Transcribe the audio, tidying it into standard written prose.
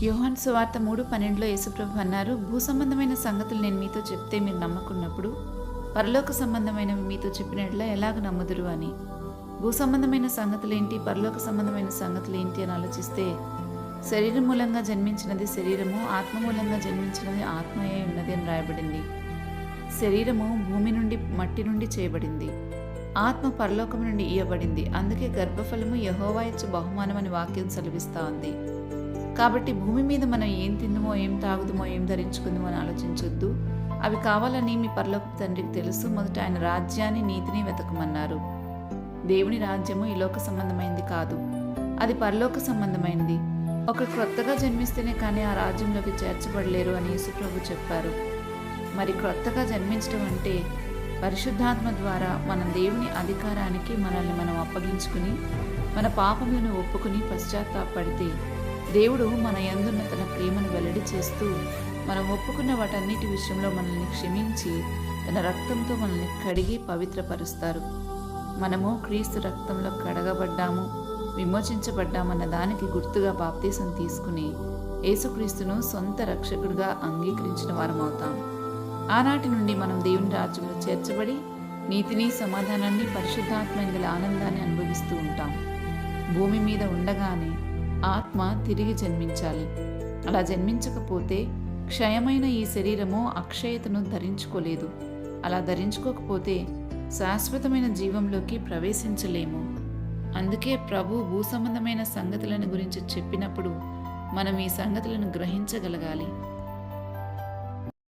యోహాను సువార్త 3:12 యేసుప్రభు అన్నారు, భూ సంబంధమైన సంగతులు నేను మీతో చెప్తే మీరు నమ్మకున్నప్పుడు పరలోక సంబంధమైనవి మీతో చెప్పినట్లా ఎలాగ నమ్ముదురు అని. భూ సంబంధమైన సంగతులేంటి, పరలోక సంబంధమైన సంగతులేంటి అని ఆలోచిస్తే, శరీరం మూలంగా జన్మించినది శరీరము, ఆత్మ మూలంగా జన్మించినది ఆత్మయే ఉన్నది అని రాయబడింది. శరీరము భూమి నుండి మట్టి నుండి చేయబడింది, ఆత్మ పరలోకము నుండి ఇయ్యబడింది. అందుకే గర్భఫలము యెహోవా ఇచ్చు బహుమానం అని వాక్యం సెలవిస్తూ ఉంది. కాబట్టి భూమి మీద మనం ఏం తిందుమో, ఏం తాగుదుమో, ఏం ధరించుకుందుమో అని ఆలోచించొద్దు. అవి కావాలని మీ పరలోకపు తండ్రికి తెలుసు. మొదట ఆయన రాజ్యాన్ని, నీతిని వెతకమన్నారు. దేవుని రాజ్యము ఈ లోక సంబంధమైనది కాదు, అది పరలోక సంబంధమైనది. ఒకరు క్రొత్తగా జన్మిస్తేనే కానీ ఆ రాజ్యంలోకి చేర్చబడలేరు అని యేసుప్రభు చెప్పారు. మరి క్రొత్తగా జన్మించడం అంటే పరిశుద్ధాత్మ ద్వారా మనం దేవుని అధికారానికి మనల్ని మనం అప్పగించుకుని, మన పాపములను ఒప్పుకుని పశ్చాత్తాపడితే దేవుడు మన యందున్న తన ప్రేమను వెల్లడి చేస్తూ, మనం ఒప్పుకున్న వాటన్నిటి విషయంలో మనల్ని క్షమించి తన రక్తంతో మనల్ని కడిగి పవిత్రపరుస్తారు. మనము క్రీస్తు రక్తంలో కడగబడ్డాము, విమోచించబడ్డామన్న దానికి గుర్తుగా బాప్తీసం తీసుకుని యేసుక్రీస్తును సొంత రక్షకుడిగా అంగీకరించిన వారమవుతాం. ఆనాటి నుండి మనం దేవుని రాజ్యంలో చేర్చబడి నీతిని, సమాధానాన్ని, పరిశుద్ధాత్మ ఆనందాన్ని అనుభవిస్తూ ఉంటాం. భూమి మీద ఉండగానే ఆత్మ తిరిగి జన్మించాలి. అలా జన్మించకపోతే క్షయమైన ఈ శరీరము అక్షయతను ధరించుకోలేదు. అలా ధరించుకోకపోతే శాశ్వతమైన జీవంలోకి ప్రవేశించలేము. అందుకే ప్రభు భూ సంబంధమైన సంగతులను గురించి చెప్పినప్పుడు మనం ఈ సంగతులను గ్రహించగలగాలి.